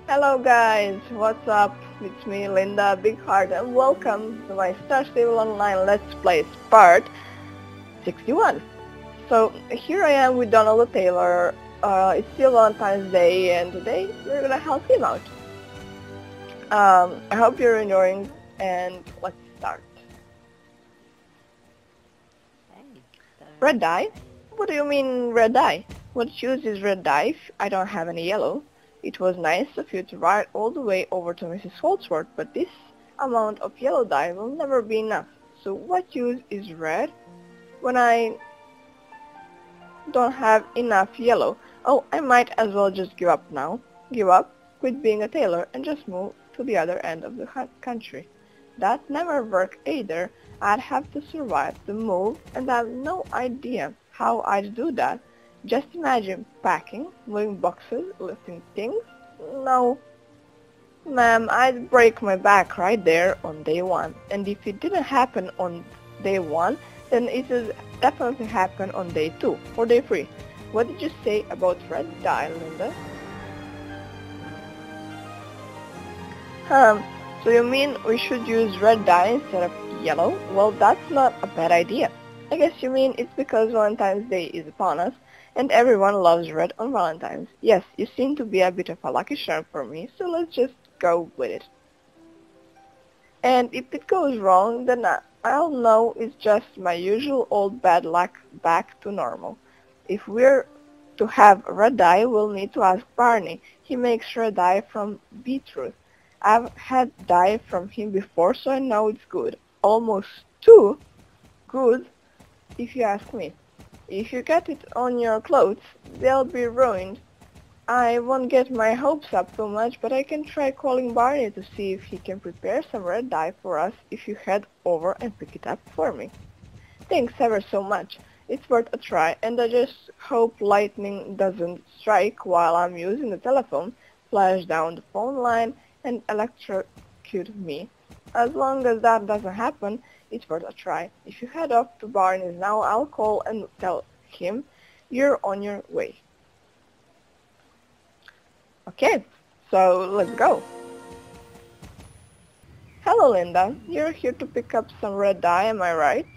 Hello guys, what's up? It's me, Linda Big Heart, and welcome to my Star Stable Online Let's Play part 61. So here I am with Donald the Tailor. It's still Valentine's Day, and today we're gonna help him out. I hope you're enjoying, and let's start. Red dye? What do you mean red dye? What shoes is red dye if I don't have any yellow? It was nice of you to ride all the way over to Mrs. Holdsworth, but this amount of yellow dye will never be enough. So what use is red when I don't have enough yellow? Oh, I might as well just give up now. Give up, quit being a tailor, and just move to the other end of the country. That never worked either. I'd have to survive the move, and I have no idea how I'd do that. Just imagine packing, moving boxes, lifting things. No, ma'am, I'd break my back right there on day one. And if it didn't happen on day one, then it will definitely happen on day 2 or day 3. What did you say about red dye, Linda? So you mean we should use red dye instead of yellow? Well, that's not a bad idea. I guess you mean it's because Valentine's Day is upon us, and everyone loves red on Valentine's. Yes, you seem to be a bit of a lucky charm for me, so let's just go with it. And if it goes wrong, then I'll know it's just my usual old bad luck back to normal. If we're to have red dye, we'll need to ask Barney. He makes red dye from beetroot. I've had dye from him before, so I know it's good. Almost too good, if you ask me. If you get it on your clothes, they'll be ruined. I won't get my hopes up too much, but I can try calling Barney to see if he can prepare some red dye for us if you head over and pick it up for me. Thanks ever so much. It's worth a try, and I just hope lightning doesn't strike while I'm using the telephone, flash down the phone line, and electrocute me. As long as that doesn't happen, it's worth a try. If you head off to Barney's now, I'll call and tell him you're on your way. Okay, so let's go. Hello, Linda. You're here to pick up some red dye, am I right?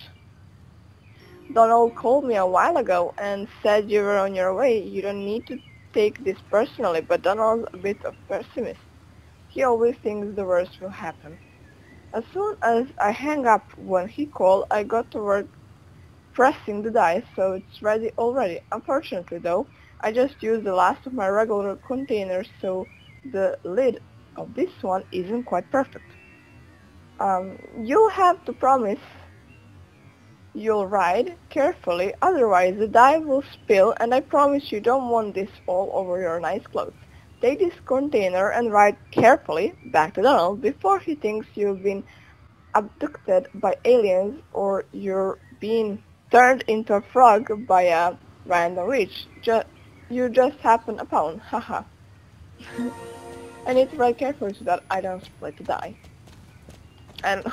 Donald called me a while ago and said you were on your way. You don't need to take this personally, but Donald's a bit of a pessimist. He always thinks the worst will happen. As soon as I hang up when he called, I got to work pressing the dice, so it's ready already. Unfortunately, though, I just used the last of my regular containers, so the lid of this one isn't quite perfect. You'll have to promise you'll ride carefully, otherwise the dye will spill, and I promise you don't want this all over your nice clothes. Take this container and ride carefully back to Donald before he thinks you've been abducted by aliens or you're being turned into a frog by a random witch. You just happen upon, haha. I need to ride carefully so that I don't split the dye. And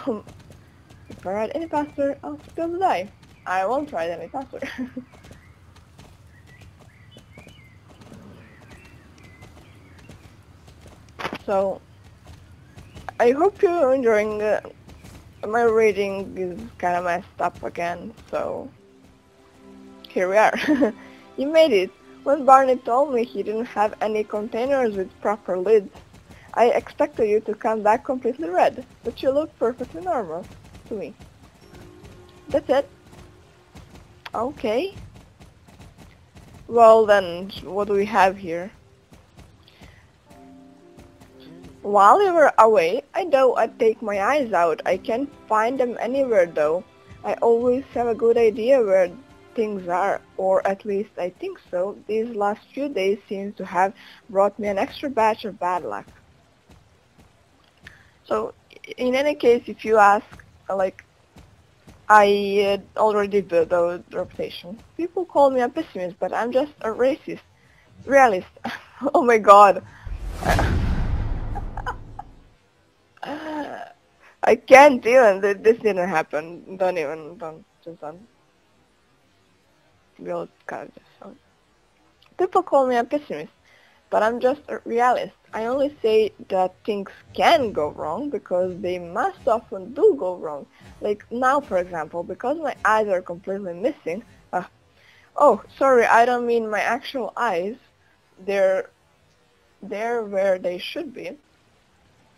if I ride any faster, I'll spill the dye. I won't ride any faster. So, I hope you're enjoying my reading is kind of messed up again, so here we are. You made it. When Barney told me he didn't have any containers with proper lids, I expected you to come back completely red, but you look perfectly normal to me. That's it. Okay. Well then, what do we have here? While you were away, I know I'd take my eyes out. I can't find them anywhere though. I always have a good idea where things are, or at least I think so. These last few days seem to have brought me an extra batch of bad luck. So, in any case, if you ask, I already did the reputation. People call me a pessimist, but I'm just a realist. Oh my god. I can't even, this didn't happen. Don't. We'll cut this out. People call me a pessimist, but I'm just a realist. I only say that things can go wrong because they must often do go wrong. Like now, for example, because my eyes are completely missing. Oh, sorry, I don't mean my actual eyes. They're where they should be,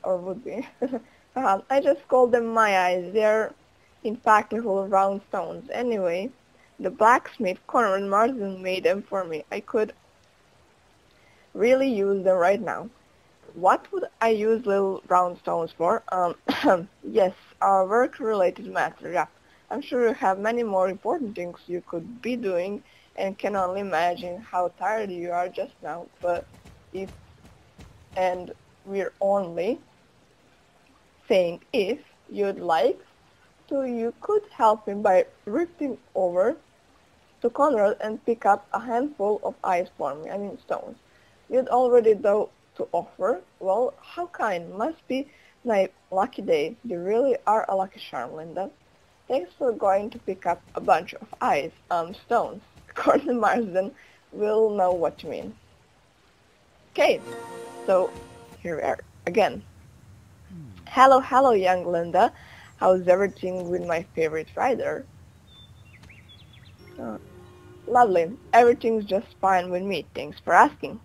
or would be. I just call them my eyes. They're in fact little round stones. Anyway, the blacksmith Conrad Marsden made them for me. I could really use them right now. What would I use little round stones for? Yes, work-related matter, yeah. I'm sure you have many more important things you could be doing and can only imagine how tired you are just now, but if, and we're only saying if you'd like to, you could help him by drifting over to Conrad and pick up a handful of ice for me, I mean stones. You'd already know to offer. Well, how kind. Must be my lucky day. You really are a lucky charm, Linda. Thanks for going to pick up a bunch of ice, stones. Gordon Marsden will know what you mean. Okay, so here we are again. Hello, hello, young Linda. How's everything with my favorite rider? Lovely. Everything's just fine with me. Thanks for asking.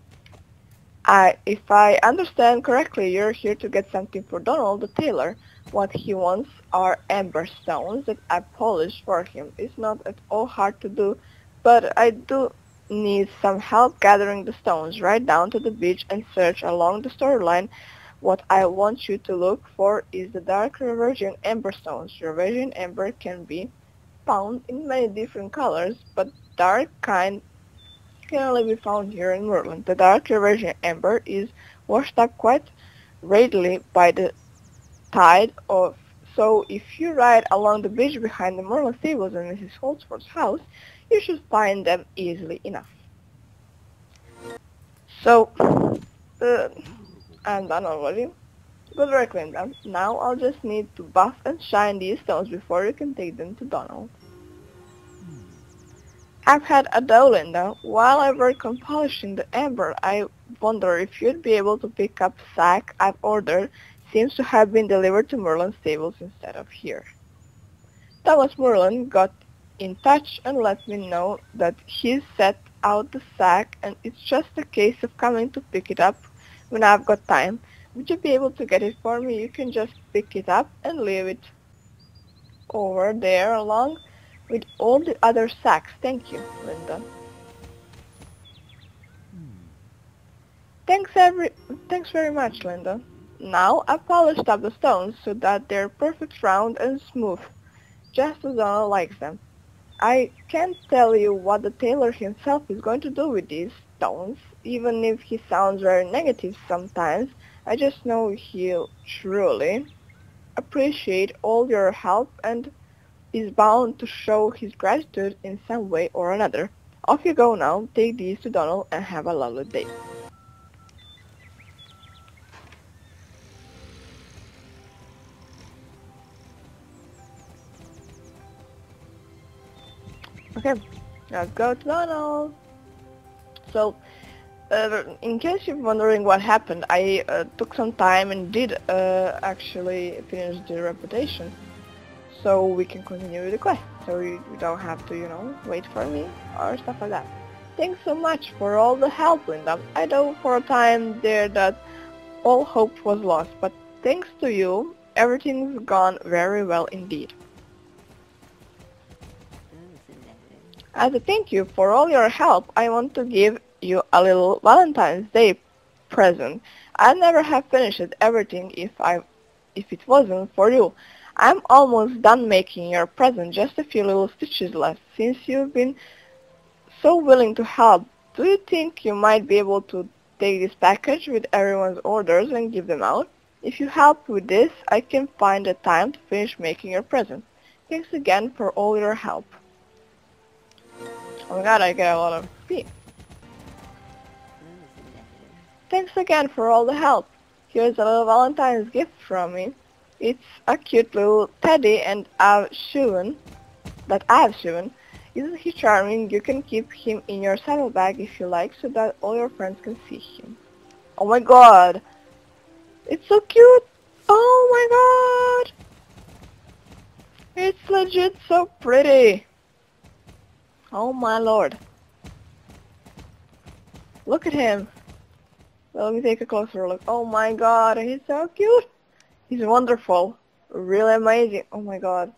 If I understand correctly, you're here to get something for Donald the tailor. What he wants are amber stones that I polished for him. It's not at all hard to do, but I do need some help gathering the stones. Right down to the beach and search along the storyline. What I want you to look for is the darker virgin amber stones. Your virgin amber can be found in many different colors, but dark kind can only be found here in Merlin. The darker virgin amber is washed up quite readily by the tide of, so if you ride along the beach behind the Merlin stables and Mrs. Holdsworth's house, you should find them easily enough. So, I'm done already. Good work, Linda. Now I'll just need to buff and shine these stones before you can take them to Donald. I've had a dough, Linda. While I work on polishing the amber, I wonder if you'd be able to pick up a sack I've ordered. Seems to have been delivered to Merlin's stables instead of here. Thomas Merlin got in touch and let me know that he's set out the sack and it's just a case of coming to pick it up when I've got time. Would you be able to get it for me? You can just pick it up and leave it over there along with all the other sacks. Thank you, Linda. Thanks very much, Linda. Now I've polished up the stones so that they're perfect round and smooth, just as Donald likes them. I can't tell you what the tailor himself is going to do with these stones, even if he sounds very negative sometimes. I just know he'll truly appreciate all your help and is bound to show his gratitude in some way or another. Off you go now, take these to Donald and have a lovely day. Okay, let's go to Donald. So, in case you're wondering what happened, I took some time and did actually finish the reputation. So we can continue with the quest. So you don't have to, wait for me or stuff like that. Thanks so much for all the help, Linda. I know for a time there that all hope was lost, but thanks to you, everything's gone very well indeed. As a thank you for all your help, I want to give you a little Valentine's Day present. I'd never have finished everything if it wasn't for you. I'm almost done making your present, just a few little stitches left. Since you've been so willing to help, do you think you might be able to take this package with everyone's orders and give them out? If you help with this, I can find the time to finish making your present. Thanks again for all your help. Oh my god, I get a lot of XP. Thanks again for all the help. Here's a little Valentine's gift from me. It's a cute little teddy and I've shown. Isn't he charming? You can keep him in your saddlebag if you like so that all your friends can see him. Oh my god! It's so cute! Oh my god! It's legit so pretty! Oh my lord. Look at him. Let me take a closer look. Oh my god, he's so cute! He's wonderful. Really amazing. Oh my god.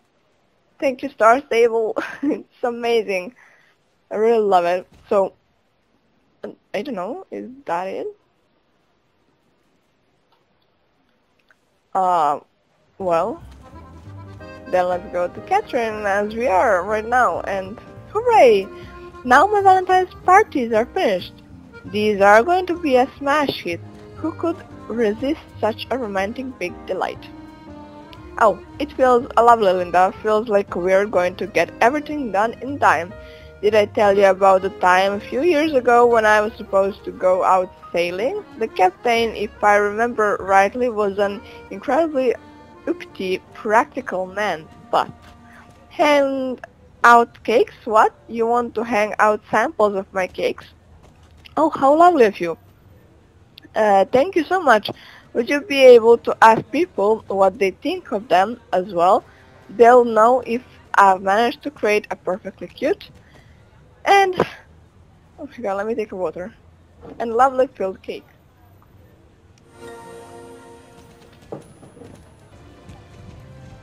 Thank you, Star Stable. It's amazing. I really love it. So, I don't know, is that it? Well, then let's go to Catherine as we are right now, and hooray! Now my Valentine's parties are finished. These are going to be a smash hit. Who could resist such a romantic big delight? Oh, it feels lovely, Linda. Feels like we're going to get everything done in time. Did I tell you about the time a few years ago when I was supposed to go out sailing? The captain, if I remember rightly, was an incredibly uppity, practical man, but hand out cakes? What? You want to hang out samples of my cakes? Oh, how lovely of you. Thank you so much. Would you be able to ask people what they think of them as well? They'll know if I've managed to create a perfectly cute and, oh my god, let me take a water, and lovely filled cake.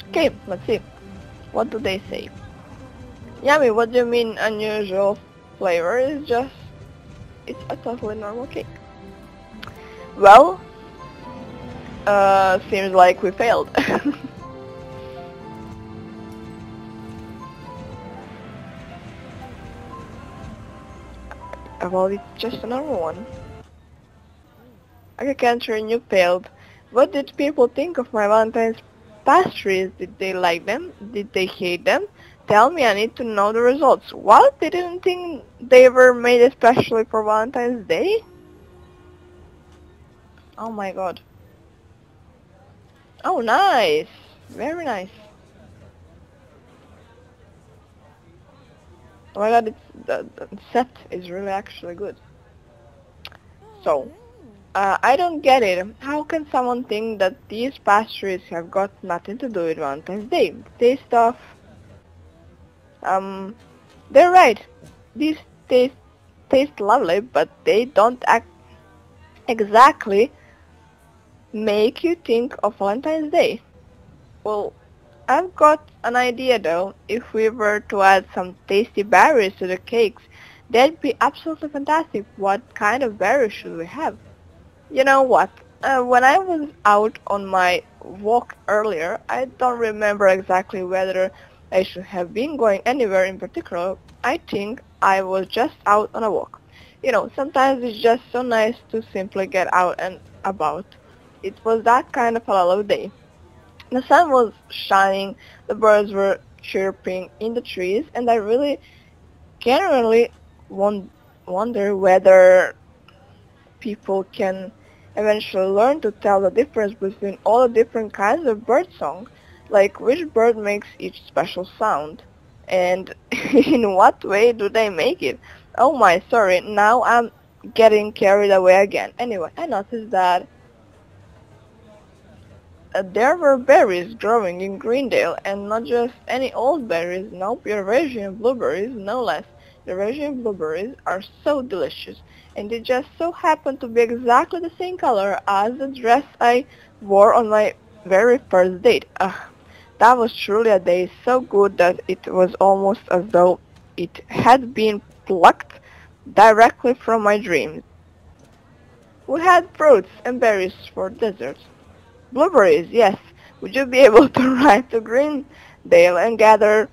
Okay, let's see. What do they say? Yummy, what do you mean unusual flavor? It's a totally normal cake. Well, seems like we failed. Well, it's just a normal one. Okay, Catherine, you failed. What did people think of my Valentine's pastries? Did they like them? Did they hate them? Tell me, I need to know the results. What? They didn't think they were made especially for Valentine's Day? Oh my god. Oh, nice. Very nice. Oh my god, the set is really actually good. So, I don't get it. How can someone think that these pastries have got nothing to do with Valentine's Day? Taste of... they're right. These taste lovely, but they don't exactly make you think of Valentine's Day. Well, I've got an idea though. If we were to add some tasty berries to the cakes, that'd be absolutely fantastic. What kind of berries should we have? You know what? When I was out on my walk earlier, I don't remember exactly whether I should have been going anywhere in particular. I think I was just out on a walk. You know, sometimes it's just so nice to simply get out and about. It was that kind of a lovely day. The sun was shining, the birds were chirping in the trees, and I really genuinely wonder whether people can eventually learn to tell the difference between all the different kinds of bird song, like which bird makes each special sound, and in what way do they make it. Oh my, sorry, now I'm getting carried away again. Anyway, I noticed that there were berries growing in Greendale, and not just any old berries, nope, Eurasian blueberries, no less. Eurasian blueberries are so delicious, and they just so happen to be exactly the same color as the dress I wore on my very first date. That was truly a day so good that it was almost as though it had been plucked directly from my dreams. We had fruits and berries for dessert. Blueberries, yes. Would you be able to ride to Greendale and gather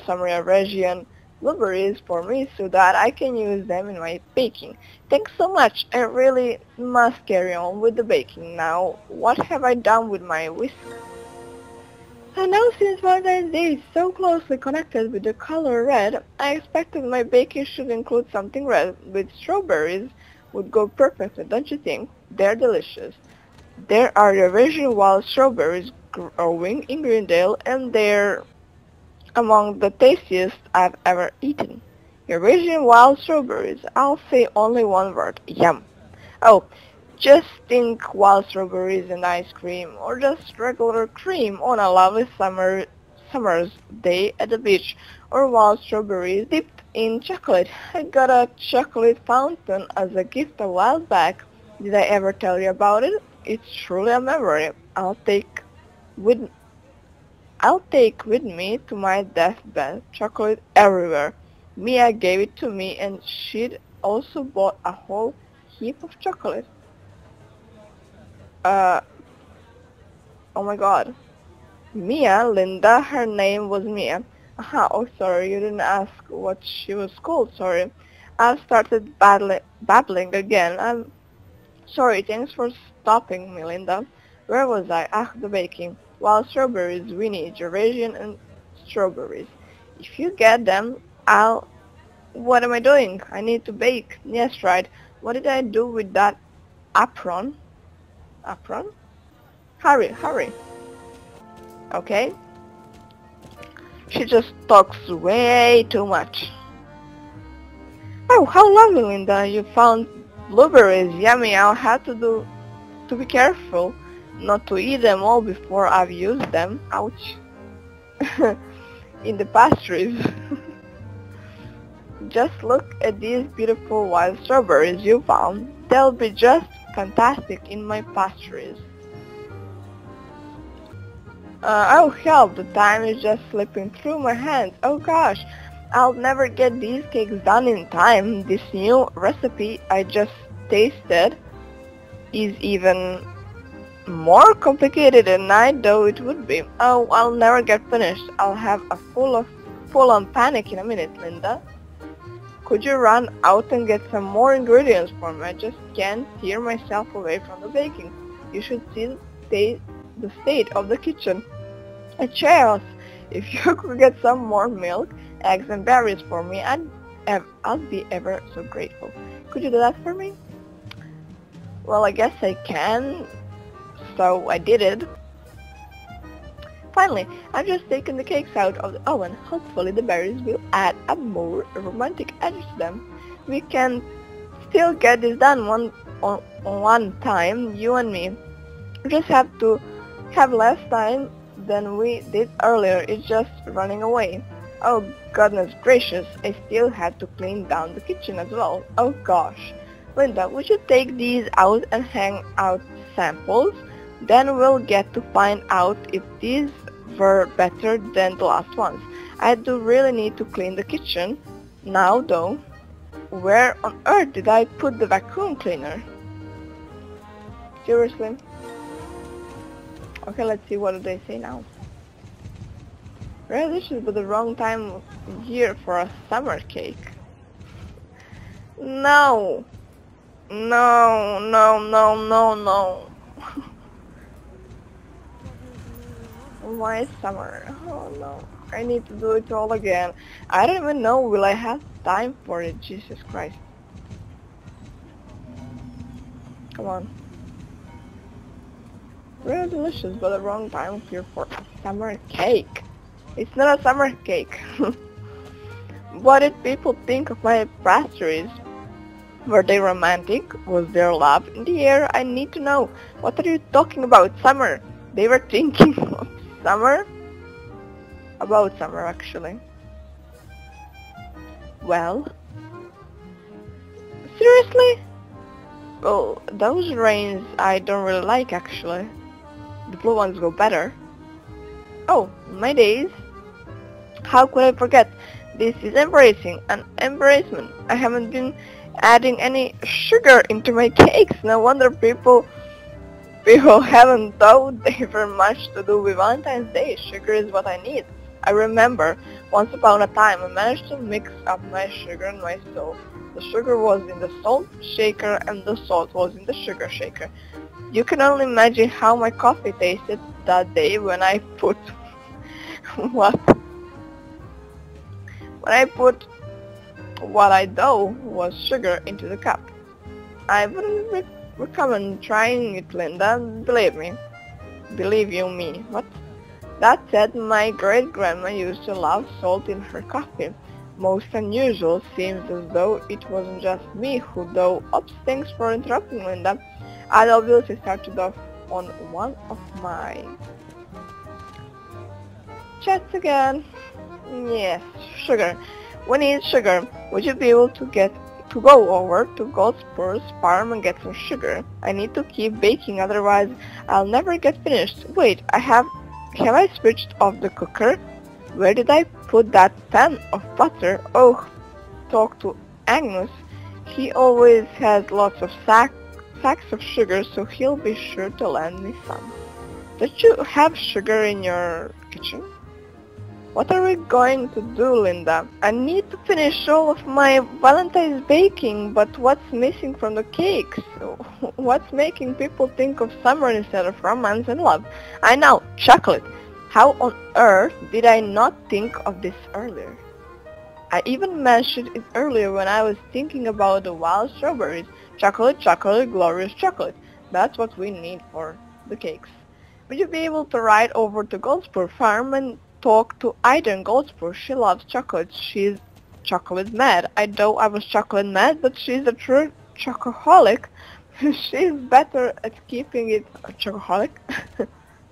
some Eurasian blueberries for me so that I can use them in my baking? Thanks so much. I really must carry on with the baking now. What have I done with my whisk? And now since Valentine's Day is so closely connected with the color red, I expected my baking should include something red, with strawberries would go perfectly, don't you think? They're delicious. There are Eurasian wild strawberries growing in Greendale, and they're among the tastiest I've ever eaten. Eurasian wild strawberries. I'll say only one word. Yum. Oh, Just think wild strawberries and ice cream, or just regular cream on a lovely summer's day at the beach, or wild strawberries dipped in chocolate. I got a chocolate fountain as a gift a while back. Did I ever tell you about it? It's truly a memory with I'll take with me to my deathbed. Chocolate everywhere. Mia gave it to me and she'd also bought a whole heap of chocolate. Uh, oh my god. Mia, Linda, her name was Mia. Aha, oh sorry, you didn't ask what she was called, sorry. I've started babbling again. I'm sorry, thanks for stopping me, Linda. Where was I? Ah, the baking. Wild strawberries, Winnie, Eurasian and strawberries. If you get them, I'll... What am I doing? I need to bake. Yes, right. What did I do with that apron? Apron? Hurry, hurry. Okay? She just talks way too much. Oh, how lovely, Linda. You found blueberries. Yummy. I'll have to be careful not to eat them all before I've used them. Ouch. In the pastries. Just look at these beautiful wild strawberries you found. They'll be just fantastic in my pastries. Oh help, the time is just slipping through my hands. Oh gosh, I'll never get these cakes done in time. This new recipe I just tasted is even more complicated than I thought it would be. Oh, I'll never get finished. I'll have a full-on panic in a minute, Linda. Could you run out and get some more ingredients for me? I just can't tear myself away from the baking. You should see the state of the kitchen. A chaos! If you could get some more milk, eggs and berries for me, I'll be ever so grateful. Could you do that for me? Well, I guess I can. So I did it. Finally, I've just taken the cakes out of the oven. Hopefully the berries will add a more romantic edge to them. We can still get this done one time, you and me. We just have to have less time than we did earlier. It's just running away. Oh goodness gracious, I still had to clean down the kitchen as well. Oh gosh. Linda, would you take these out and hang out samples? Then we'll get to find out if these were better than the last ones. I do really need to clean the kitchen now though. Where on earth did I put the vacuum cleaner? Seriously? Okay, let's see what do they say now. Really, this is the wrong time of year for a summer cake. No! No, no, no, no, no. Why summer? Oh no, I need to do it all again. I don't even know, will I have time for it? Jesus Christ. Come on. Really delicious, but the wrong time of year for a summer cake. It's not a summer cake. What did people think of my pastries? Were they romantic? Was there love in the air? I need to know. What are you talking about? Summer. They were thinking of summer? About summer, actually. Well? Seriously? Well, those rains I don't really like, actually. The blue ones go better. Oh, my days. How could I forget? This is embracing an embarrassment. I haven't been adding any sugar into my cakes. No wonder people haven't thought they were much to do with Valentine's Day. Sugar is what I need. I remember, once upon a time, I managed to mix up my sugar and my salt. The sugar was in the salt shaker and the salt was in the sugar shaker. You can only imagine how my coffee tasted that day when I put what I thought was sugar into the cup. I wouldn't recommend trying it, Linda. Believe you me. What? That said, my great-grandma used to love salt in her coffee. Most unusual, seems as though it wasn't just me who though. Oops, thanks for interrupting, Linda. I'd obviously started off on one of my chats again. Yes, sugar. We need sugar. Would you be able to go over to Goldspur's farm and get some sugar? I need to keep baking, otherwise I'll never get finished. Wait, have I switched off the cooker? Where did I put that pan of butter? Oh, talk to Agnes. He always has lots of sacks of sugar, so he'll be sure to lend me some. Don't you have sugar in your kitchen? What are we going to do, Linda? I need to finish all of my Valentine's baking, but what's missing from the cakes? What's making people think of summer instead of romance and love? I know, chocolate. How on earth did I not think of this earlier? I even mentioned it earlier when I was thinking about the wild strawberries. Chocolate, chocolate, glorious chocolate. That's what we need for the cakes. Would you be able to ride over to Goldspur Farm and talk to Ida in Goldspur? She loves chocolate. She's chocolate mad. I know I was chocolate mad, but she's a true chocoholic. She's better at keeping it a chocoholic.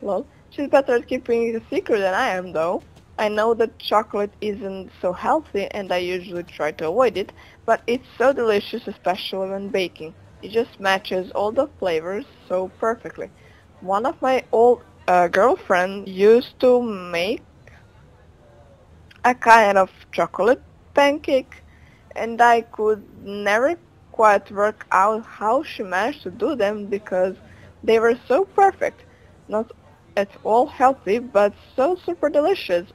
Lol. She's better at keeping it a secret than I am, though. I know that chocolate isn't so healthy and I usually try to avoid it, but it's so delicious, especially when baking. It just matches all the flavors so perfectly. One of my old girlfriends used to make a kind of chocolate pancake, and I could never quite work out how she managed to do them because they were so perfect. Not at all healthy, but so super delicious.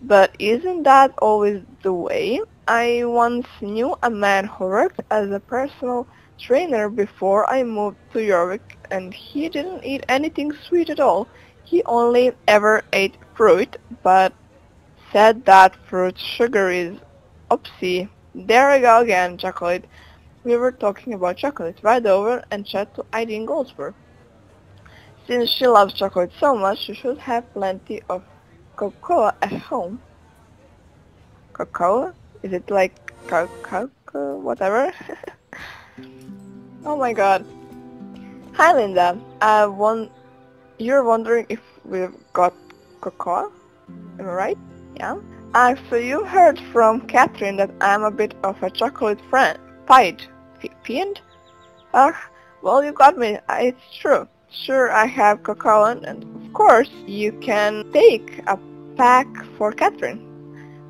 But isn't that always the way? I once knew a man who worked as a personal trainer before I moved to York, and he didn't eat anything sweet at all. He only ever ate fruit, but said that fruit sugar is oopsie. There we go again, chocolate. We were talking about chocolate. Right over and chat to Eileen Goldsworth. Since she loves chocolate so much, she should have plenty of cocoa at home. Cocoa? Is it like cocoa? Whatever? Oh my god. Hi Linda. You're wondering if we've got cocoa? Am I right? Yeah? So you heard from Catherine that I'm a bit of a chocolate fiend? Well, you got me. It's true. Sure, I have cocoa, and of course, you can take a pack for Catherine.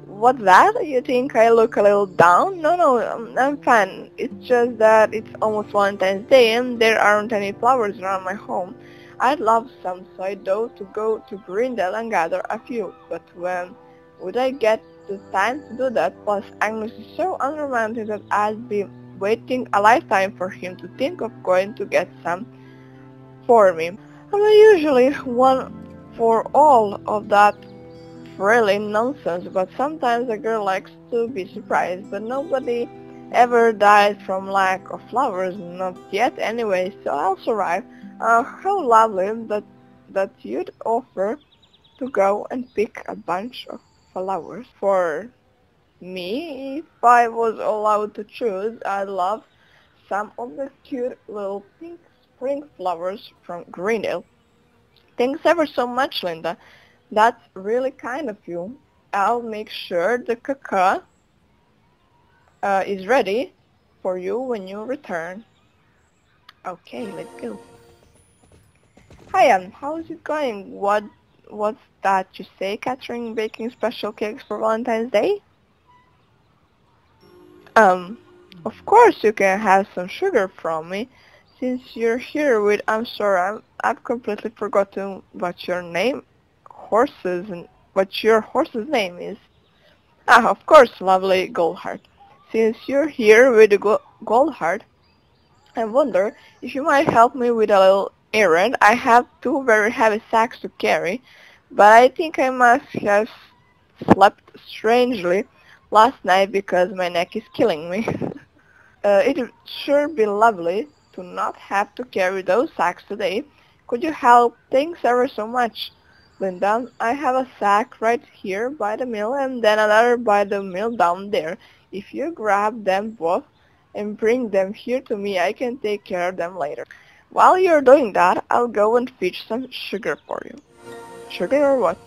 What's that? You think I look a little down? No, I'm fine. It's just that it's almost Valentine's Day and there aren't any flowers around my home. I'd love some, so I thought to go to Greendale and gather a few, but when would I get the time to do that? Plus, Agnes is so unromantic that I'd be waiting a lifetime for him to think of going to get some for me. I'm not usually one for all of that frilly nonsense, but sometimes a girl likes to be surprised, but nobody ever died from lack of flowers, not yet anyway, so I'll survive. How lovely that you'd offer to go and pick a bunch of flowers for me. If I was allowed to choose, I'd love some of the cute little pink spring flowers from Greendale. Thanks ever so much, Linda. That's really kind of you. I'll make sure the cocoa is ready for you when you return. Okay, let's go. Hi, how's it going? What's that you say, Catherine? Baking special cakes for Valentine's Day? Of course you can have some sugar from me. Since you're here with, I'm sorry, I've completely forgotten what your horse's name is. Of course, lovely Goldheart. Since you're here with the Goldheart, I wonder if you might help me with a little errand. I have 2 very heavy sacks to carry, but I think I must have slept strangely last night because my neck is killing me. It would sure be lovely to not have to carry those sacks today. Could you help? Thanks ever so much, Linda. I have a sack right here by the mill and then another by the mill down there. If you grab them both and bring them here to me, I can take care of them later. While you're doing that, I'll go and fetch some sugar for you. Sugar or what?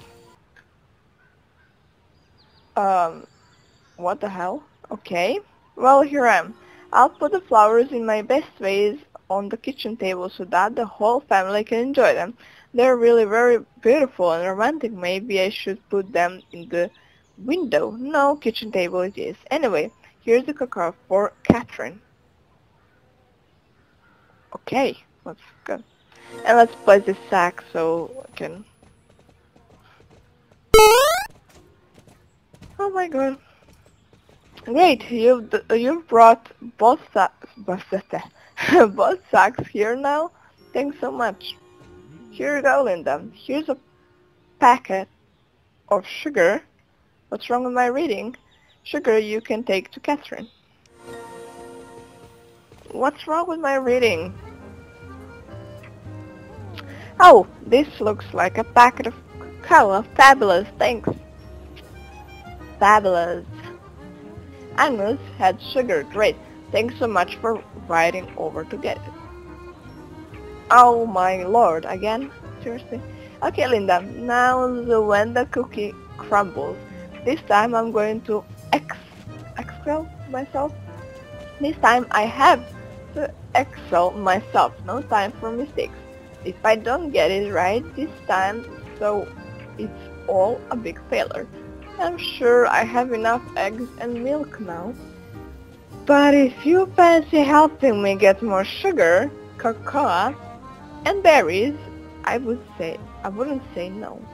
What the hell? Okay. Well, here I am. I'll put the flowers in my best vase on the kitchen table so that the whole family can enjoy them. They're really very beautiful and romantic. Maybe I should put them in the window. No, kitchen table it is. Anyway, here's the cacao for Catherine. Okay, that's good. And let's place this sack so I can... Oh my god. Great, you've brought both both sacks here now. Thanks so much. Here you go, Linda. Here's a packet of sugar. What's wrong with my reading? Sugar you can take to Catherine. What's wrong with my reading? Oh, this looks like a packet of cacao. Fabulous, thanks. Fabulous. Agnes had sugar. Great. Thanks so much for riding over to get it. Oh my lord, again? Seriously? Okay, Linda, now when the cookie crumbles, this time I'm going to excel myself. This time I have to excel myself. No time for mistakes. If I don't get it right this time, so it's all a big failure. I'm sure I have enough eggs and milk now. But if you fancy helping me get more sugar, cocoa, and berries, I wouldn't say no.